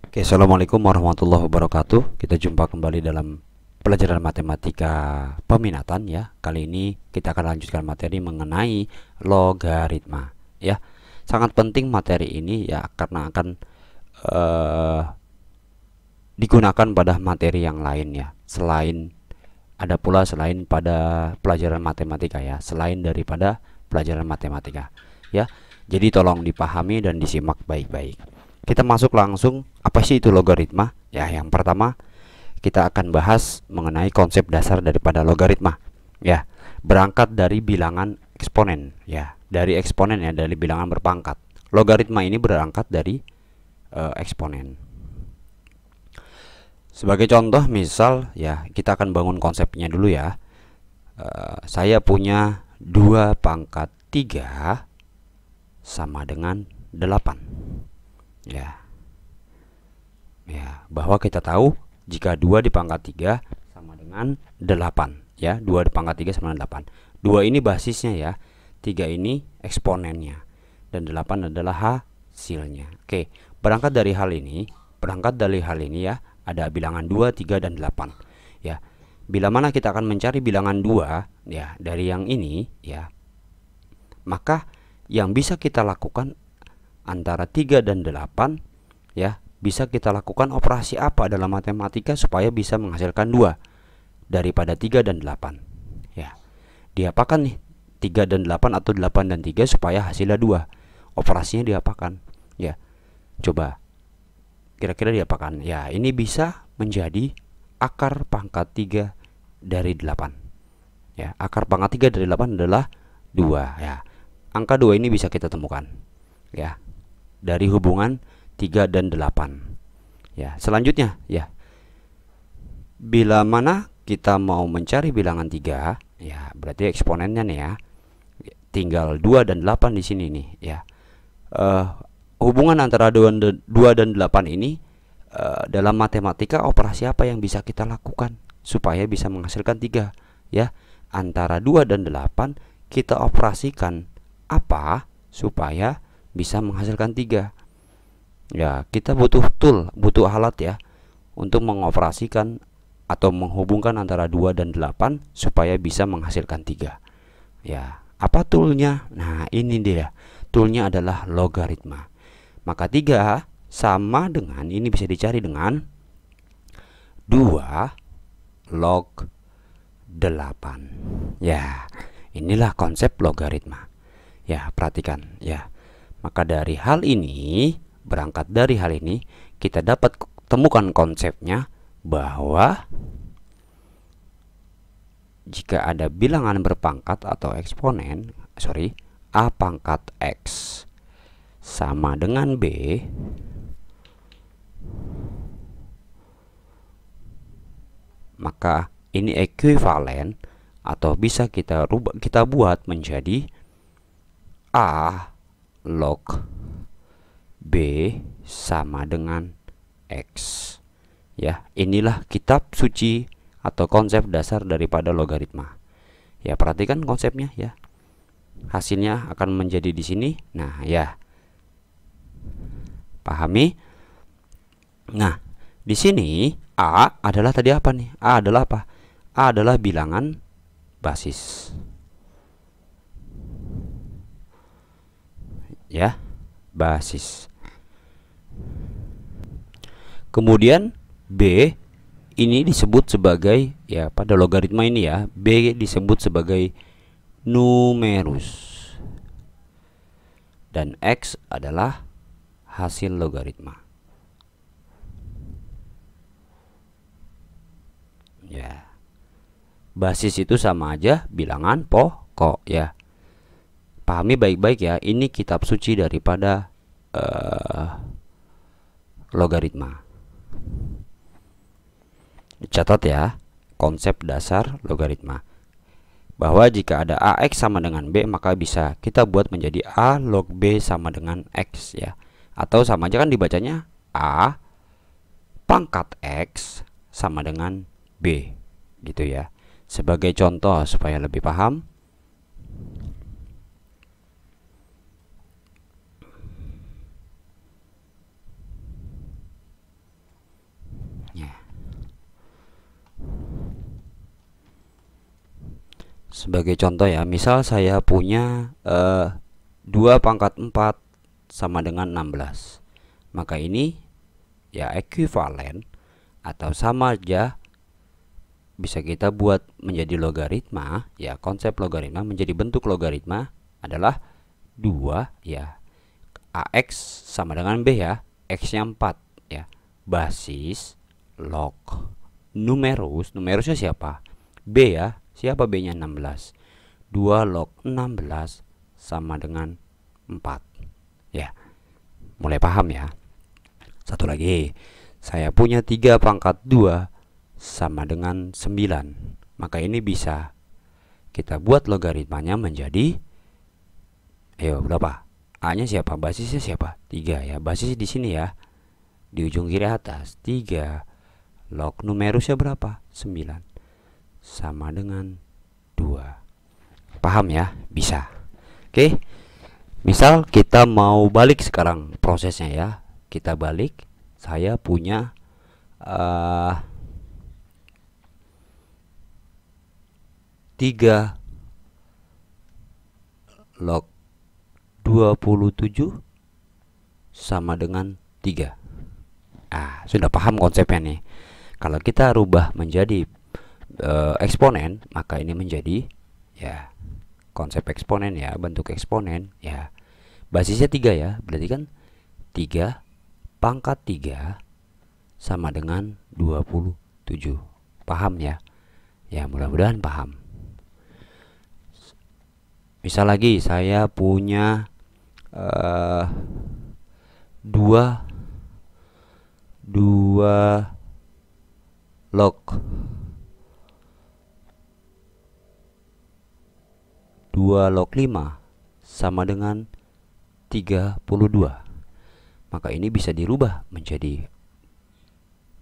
Oke, assalamualaikum warahmatullahi wabarakatuh. Kita jumpa kembali dalam pelajaran matematika peminatan ya. Kali ini kita akan lanjutkan materi mengenai logaritma ya. Sangat penting materi ini ya karena akan digunakan pada materi yang lain ya. Selain pada pelajaran matematika ya, selain daripada pelajaran matematika ya. Jadi tolong dipahami dan disimak baik-baik. Kita masuk langsung, apa sih itu logaritma? Ya, yang pertama kita akan bahas mengenai konsep dasar daripada logaritma. Ya, berangkat dari bilangan eksponen ya, dari eksponen ya, dari bilangan berpangkat. Logaritma ini berangkat dari eksponen. Sebagai contoh misal ya, kita akan bangun konsepnya dulu ya. Saya punya 2 pangkat 3 sama dengan 8. Ya, bahwa kita tahu jika 2 di pangkat 3 sama dengan 8 ya, 2 di pangkat 3 sama dengan 8. 2 ini basisnya ya, 3 ini eksponennya, dan 8 adalah hasilnya. Oke, berangkat dari hal ini ya, ada bilangan 2, 3, dan 8 ya. Bila mana kita akan mencari bilangan 2 ya dari yang ini ya, maka yang bisa kita lakukan antara 3 dan 8 ya, bisa kita lakukan operasi apa dalam matematika supaya bisa menghasilkan 2 daripada 3 dan 8 ya. Diapakan nih 3 dan 8 atau 8 dan 3 supaya hasilnya 2? Operasinya diapakan ya? Coba kira-kira diapakan ya? Ini bisa menjadi akar pangkat 3 dari 8 ya. Akar pangkat 3 dari 8 adalah 2 ya. Angka 2 ini bisa kita temukan ya dari hubungan 3 dan 8 ya. Selanjutnya ya, bila mana kita mau mencari bilangan 3 ya, berarti eksponennya nih ya, tinggal 2 dan 8 di sini nih ya. Hubungan antara 2 dan 8 ini dalam matematika operasi apa yang bisa kita lakukan supaya bisa menghasilkan 3 ya? Antara 2 dan 8 kita operasikan apa supaya bisa menghasilkan 3 ya. Kita butuh tool, butuh alat ya, untuk mengoperasikan atau menghubungkan antara 2 dan 8 supaya bisa menghasilkan 3 ya. Apa toolnya? Nah, ini dia toolnya, adalah logaritma. Maka 3 sama dengan, ini bisa dicari dengan 2 log 8 ya. Inilah konsep logaritma ya, perhatikan ya. Maka dari hal ini, berangkat dari hal ini, kita dapat temukan konsepnya bahwa jika ada bilangan berpangkat atau eksponen, a pangkat x sama dengan b, maka ini ekuivalen atau bisa kita buat menjadi a log b sama dengan x ya. Inilah kitab suci atau konsep dasar daripada logaritma ya. Perhatikan konsepnya ya, hasilnya akan menjadi di sini. Nah ya, pahami. Nah, di sini a adalah tadi apa nih? A adalah apa? A adalah bilangan basis ya, basis. Kemudian b ini disebut sebagai ya, pada logaritma ini ya, b disebut sebagai numerus dan x adalah hasil logaritma ya. Basis itu sama aja bilangan pokok ya. Pahami baik-baik ya, ini kitab suci daripada logaritma. Catat ya, konsep dasar logaritma, bahwa jika ada ax sama dengan b, maka bisa kita buat menjadi a log b sama dengan x ya. Atau sama aja kan dibacanya a pangkat x sama dengan b gitu ya. Sebagai contoh supaya lebih paham, Sebagai contoh ya, misal saya punya 2 pangkat 4 sama dengan 16. Maka ini ya ekuivalen atau sama aja bisa kita buat menjadi logaritma ya. Konsep logaritma menjadi bentuk logaritma adalah 2 ya, AX sama dengan B ya, X nya 4 ya, basis log numerusnya siapa? B ya. Siapa B nya? 16. 2 log 16 sama dengan 4 ya. Mulai paham ya. Satu lagi, saya punya 3 pangkat 2 sama dengan 9. Maka ini bisa kita buat logaritmanya menjadi, ayo berapa? A nya siapa? Basisnya siapa? 3 ya. Basis di sini ya, di ujung kiri atas. 3 log numerusnya berapa? 9 sama dengan 2. Paham ya? Bisa. Oke. Misal kita mau balik sekarang prosesnya ya. Kita balik. Saya punya 3 log 27 sama dengan 3. Sudah paham konsepnya nih. Kalau kita rubah menjadi eksponen, maka ini menjadi ya konsep eksponen ya, bentuk eksponen ya. Basisnya 3 ya, berarti kan 3 pangkat 3 sama dengan 27. Paham ya? Ya, mudah-mudahan paham. Misal lagi saya punya 2 log 2 log 5 sama dengan 32. Maka ini bisa dirubah menjadi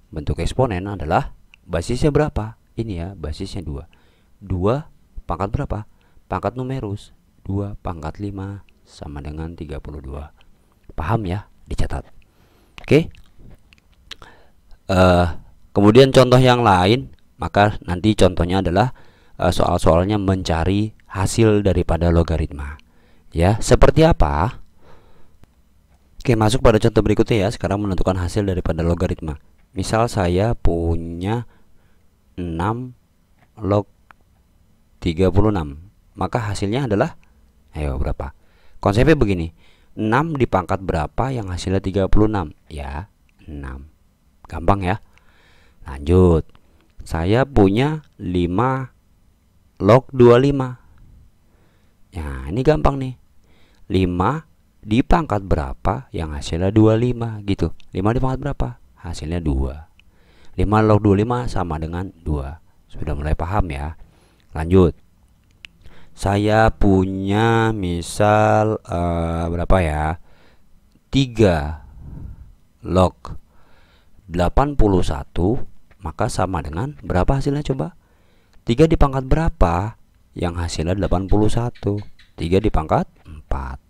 bentuk eksponen adalah basisnya berapa? Ini ya, basisnya 2. 2 pangkat berapa? Pangkat numerus. 2 pangkat 5 sama dengan 32. Paham ya? Dicatat. Oke. Kemudian contoh yang lain, maka nanti contohnya adalah soal-soalnya mencari hasil daripada logaritma. Ya, seperti apa? Oke, masuk pada contoh berikutnya ya. Sekarang menentukan hasil daripada logaritma. Misal saya punya 6 log 36. Maka hasilnya adalah, ayo berapa? Konsepnya begini. 6 dipangkat berapa yang hasilnya 36? Ya, 6. Gampang ya. Lanjut. Saya punya 5 log 25. Ya, ini gampang nih. 5 dipangkat berapa yang hasilnya 25 gitu. 5 dipangkat berapa? Hasilnya 2. 5 log 25 sama dengan 2. Sudah mulai paham ya. Lanjut. Saya punya misal berapa ya? 3 log 81, maka sama dengan berapa hasilnya coba? 3 dipangkat berapa yang hasilnya 81? 3 dipangkat 4.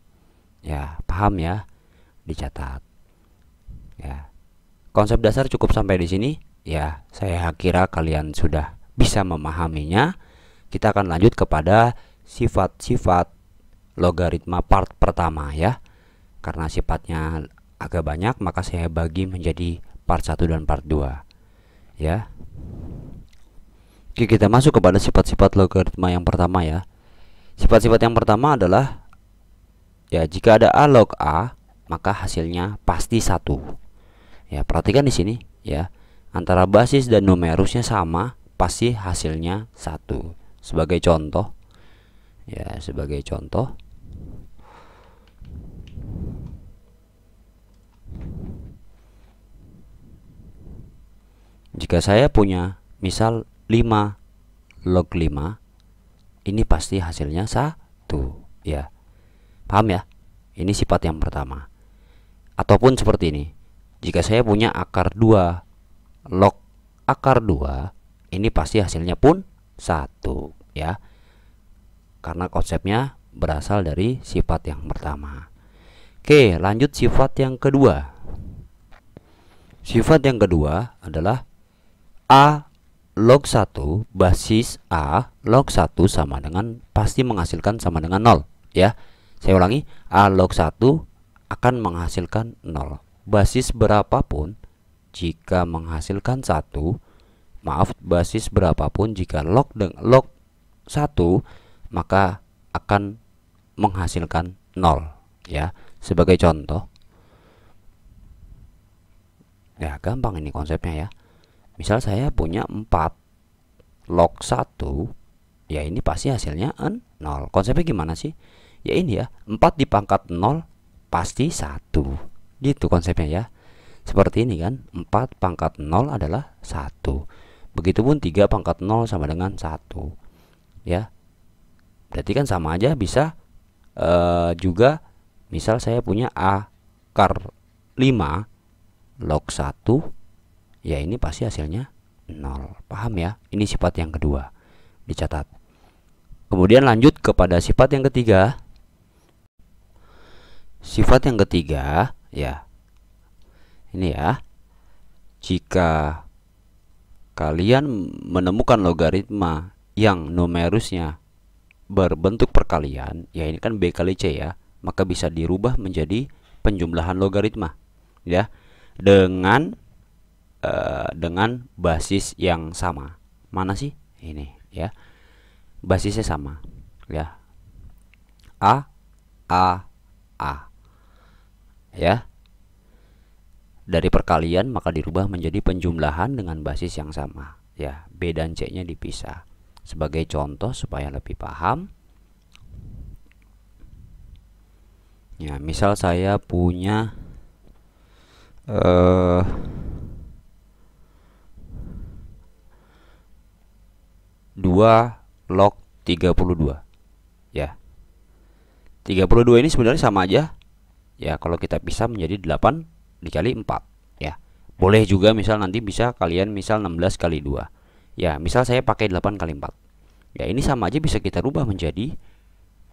Ya, paham ya? Dicatat. Ya. Konsep dasar cukup sampai di sini. Ya, saya kira kalian sudah bisa memahaminya. Kita akan lanjut kepada sifat-sifat logaritma part pertama ya. Karena sifatnya agak banyak, maka saya bagi menjadi part 1 dan part 2 ya. Oke, kita masuk kepada sifat-sifat logaritma yang pertama ya. Sifat-sifat yang pertama adalah ya, jika ada A log A, maka hasilnya pasti 1. Ya, perhatikan di sini ya. Antara basis dan numerusnya sama, pasti hasilnya 1. Sebagai contoh ya, sebagai contoh jika saya punya misal 5 log 5, ini pasti hasilnya 1 ya. Paham ya? Ini sifat yang pertama. Ataupun seperti ini. Jika saya punya akar 2 log akar 2, ini pasti hasilnya pun 1 ya. Karena konsepnya berasal dari sifat yang pertama. Oke, lanjut sifat yang kedua. Sifat yang kedua adalah A log 1 basis A log 1 sama dengan, pasti menghasilkan sama dengan 0 ya. Saya ulangi, A log 1 akan menghasilkan 0. Basis berapapun jika menghasilkan 1, maaf, basis berapapun jika log 1 maka akan menghasilkan 0 ya. Sebagai contoh ya, gampang ini konsepnya ya. Misal saya punya 4 log 1, ya ini pasti hasilnya 0. Konsepnya gimana sih? Ya ini ya, 4 dipangkat 0 pasti 1. Gitu konsepnya ya. Seperti ini kan, 4 pangkat 0 adalah 1. Begitupun 3 pangkat 0 sama dengan 1 ya. Berarti kan sama aja, bisa juga misal saya punya akar 5 log 1, ya ini pasti hasilnya 0. Paham ya? Ini sifat yang kedua, dicatat. Kemudian lanjut kepada sifat yang ketiga. Sifat yang ketiga ya, ini ya, jika kalian menemukan logaritma yang numerusnya berbentuk perkalian, ya ini kan B kali C ya, maka bisa dirubah menjadi penjumlahan logaritma ya, dengan basis yang sama. Mana sih? Ini ya, basisnya sama ya, A ya. Dari perkalian maka dirubah menjadi penjumlahan dengan basis yang sama ya. B dan C nya dipisah. Sebagai contoh supaya lebih paham ya, misal saya punya 2 log 32 ya. 32 ini sebenarnya sama aja ya, kalau kita pisah menjadi 8 dikali 4 ya. Boleh juga misal nanti bisa kalian misal 16 kali 2 ya. Misal saya pakai 8 kali 4 ya, ini sama aja bisa kita rubah menjadi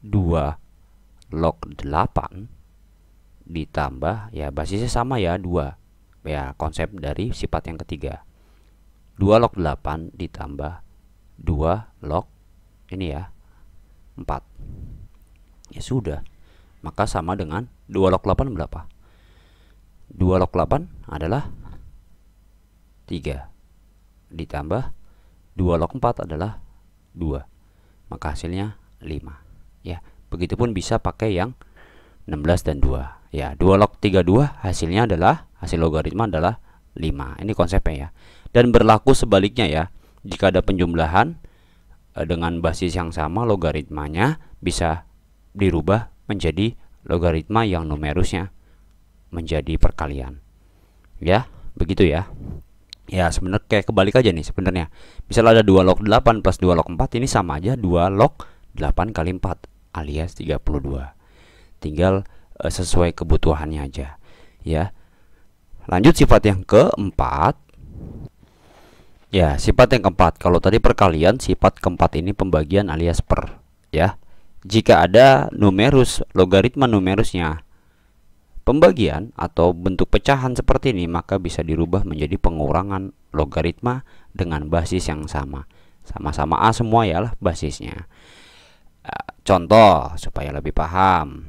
2 log 8 ditambah ya, basisnya sama ya, 2 ya, konsep dari sifat yang ketiga. 2 log 8 ditambah 2 log ini ya 4 ya, sudah, maka sama dengan 2 log 8 berapa? 2 log 8 adalah 3 ditambah 2 log 4 adalah 2, maka hasilnya 5 ya. Begitupun bisa pakai yang 16 dan 2 ya. 2 log 32 hasilnya adalah, hasil logaritma adalah 5. Ini konsepnya ya. Dan berlaku sebaliknya ya, jika ada penjumlahan dengan basis yang sama, logaritmanya bisa dirubah menjadi logaritma yang numerusnya menjadi perkalian ya. Begitu ya. Ya sebenarnya kayak kebalik aja nih sebenarnya. Misal ada 2 log 8 plus 2 log 4, ini sama aja 2 log 8 kali 4 alias 32. Tinggal sesuai kebutuhannya aja ya. Lanjut sifat yang keempat ya. Sifat yang keempat, kalau tadi perkalian, sifat keempat ini pembagian alias per ya. Jika ada numerus, logaritma numerusnya pembagian atau bentuk pecahan seperti ini, maka bisa dirubah menjadi pengurangan logaritma dengan basis yang sama. Sama-sama A semua ya lah basisnya. Contoh supaya lebih paham.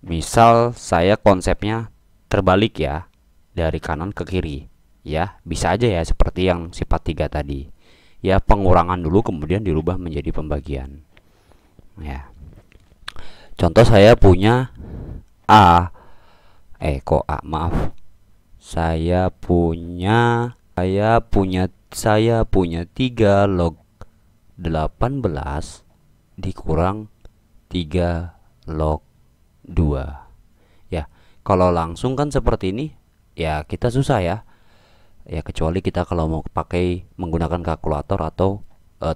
Misal saya konsepnya terbalik ya, dari kanan ke kiri ya. Bisa aja ya seperti yang sifat 3 tadi. Ya, pengurangan dulu kemudian dirubah menjadi pembagian. Ya. Contoh saya punya maaf. Saya punya 3 log 18 dikurang 3 log 2 ya. Kalau langsung kan seperti ini ya, kita susah ya. Ya kecuali kita kalau mau pakai menggunakan kalkulator atau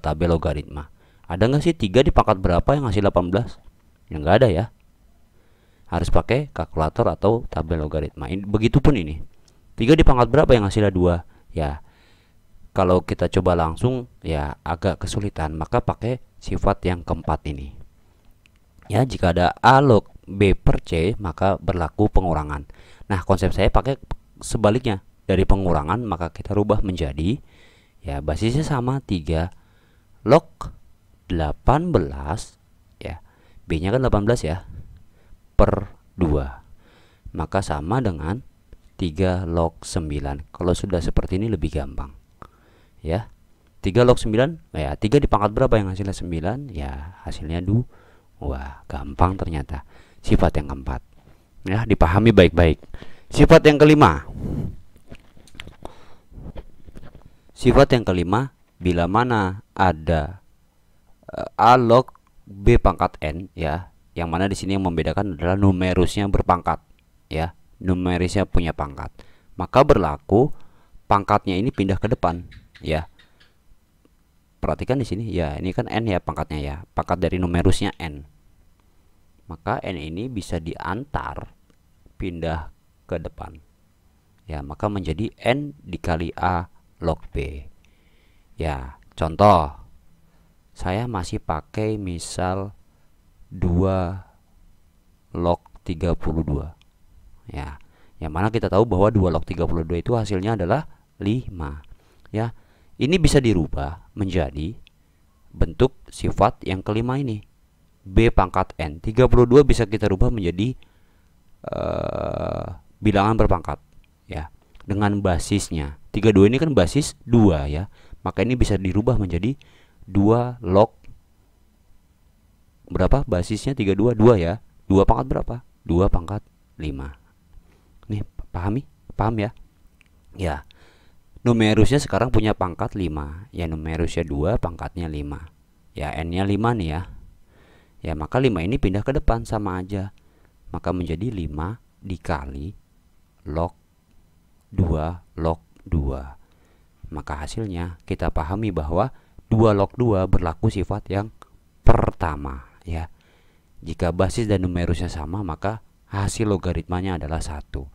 tabel logaritma. Ada nggak sih 3 dipangkat berapa yang ngasih 18? Ya nggak ada ya. Harus pakai kalkulator atau tabel logaritma. Begitupun ini. 3 dipangkat berapa yang hasilnya 2? Ya. Kalau kita coba langsung ya agak kesulitan, maka pakai sifat yang keempat ini. Ya, jika ada A log B per C, maka berlaku pengurangan. Nah, konsep saya pakai sebaliknya. Dari pengurangan maka kita rubah menjadi Ya, basisnya sama 3 log 18 ya. B-nya kan 18 ya, per 2. Maka sama dengan 3 log 9. Kalau sudah seperti ini lebih gampang. Ya. 3 log 9, ya 3 dipangkat berapa yang hasilnya 9? Ya, hasilnya 2. Wah, gampang ternyata. Sifat yang keempat. Ya, dipahami baik-baik. Sifat yang kelima. Sifat yang kelima, bila mana ada A log B pangkat N ya, yang mana di sini yang membedakan adalah numerusnya berpangkat ya, numerisnya punya pangkat, maka berlaku pangkatnya ini pindah ke depan ya. Perhatikan di sini ya, ini kan N ya pangkatnya ya, pangkat dari numerusnya N. Maka N ini bisa diantar pindah ke depan. Ya, maka menjadi N dikali A log B. Ya, contoh. Saya masih pakai misal 2 log 32. Ya, yang mana kita tahu bahwa 2 log 32 itu hasilnya adalah 5. Ya. Ini bisa dirubah menjadi bentuk sifat yang kelima ini, B pangkat N. 32 bisa kita rubah menjadi bilangan berpangkat ya, dengan basisnya 32 ini kan basis 2 ya, maka ini bisa dirubah menjadi 2 log berapa, basisnya 32 2 ya, 2 pangkat berapa, 2 pangkat 5. Nih paham ya. Ya, numerusnya sekarang punya pangkat 5 ya, numerusnya 2 pangkatnya 5 ya, N nya 5 nih ya. Ya, maka 5 ini pindah ke depan sama aja, maka menjadi 5 dikali log 2 log 2. Maka hasilnya kita pahami bahwa 2 log 2 berlaku sifat yang pertama ya. Jika basis dan numerusnya sama, maka hasil logaritmanya adalah 1.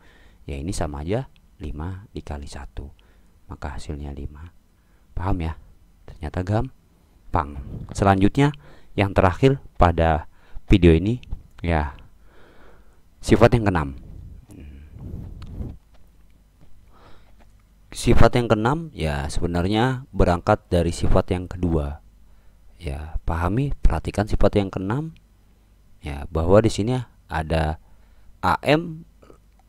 Ya, ini sama aja 5 dikali 1. Maka hasilnya 5. Paham ya? Ternyata gampang. Selanjutnya yang terakhir pada video ini ya, sifat yang keenam. Sifat yang keenam ya sebenarnya berangkat dari sifat yang kedua. Ya, pahami, perhatikan sifat yang keenam ya, bahwa di sini ada AM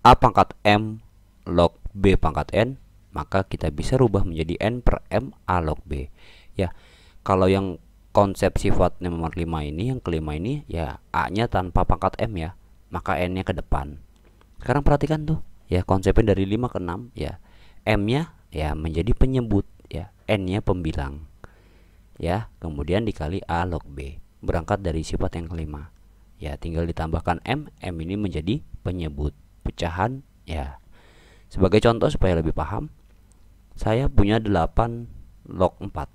A pangkat M log B pangkat N, maka kita bisa rubah menjadi N per M A log B ya. Kalau yang konsep sifat nomor 5 ini, yang kelima ini ya, A nya tanpa pangkat M ya, maka N nya ke depan. Sekarang perhatikan tuh ya, konsepnya dari 5 ke 6 ya, M nya ya menjadi penyebut ya, N nya pembilang ya, kemudian dikali A log B, berangkat dari sifat yang kelima ya, tinggal ditambahkan M ini menjadi penyebut pecahan ya. Sebagai contoh supaya lebih paham, saya punya 8 log 4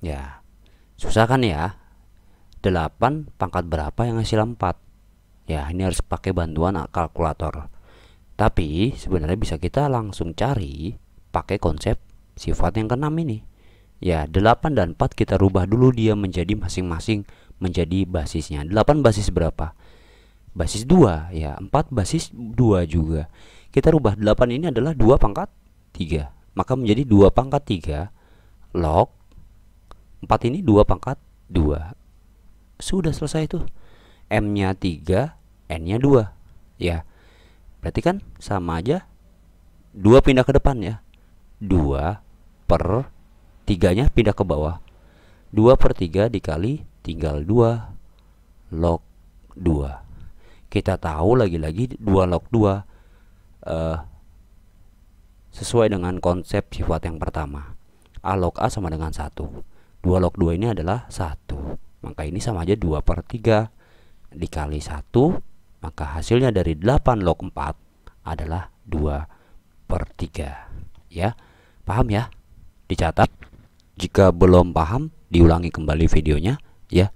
ya, susah kan ya, 8 pangkat berapa yang hasil 4 ya, ini harus pakai bantuan kalkulator. Tapi sebenarnya bisa kita langsung cari pakai konsep sifat yang keenam ini ya. 8 dan 4 kita rubah dulu dia menjadi masing-masing menjadi basisnya. 8 basis berapa? Basis 2 ya, 4 basis 2 juga. Kita rubah 8 ini adalah 2 pangkat 3, maka menjadi 2 pangkat 3 log 4 ini 2 pangkat 2. Sudah selesai itu. M nya 3, N nya 2 ya. Berarti kan sama aja 2 pindah ke depan ya, 2 per 3 nya pindah ke bawah, 2 per 3 dikali tinggal 2 log 2. Kita tahu lagi-lagi 2 log 2 sesuai dengan konsep sifat yang pertama, A log A sama dengan 1. 2 log 2 ini adalah 1, maka ini sama aja 2 per 3 dikali 1, maka hasilnya dari 8 log 4 adalah 2 per 3 ya. Paham ya? Dicatat. Jika belum paham, diulangi kembali videonya ya.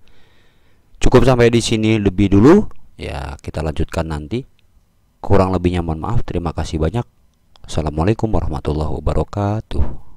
Cukup sampai di sini lebih dulu ya, kita lanjutkan nanti. Kurang lebihnya mohon maaf. Terima kasih banyak. Assalamualaikum warahmatullahi wabarakatuh.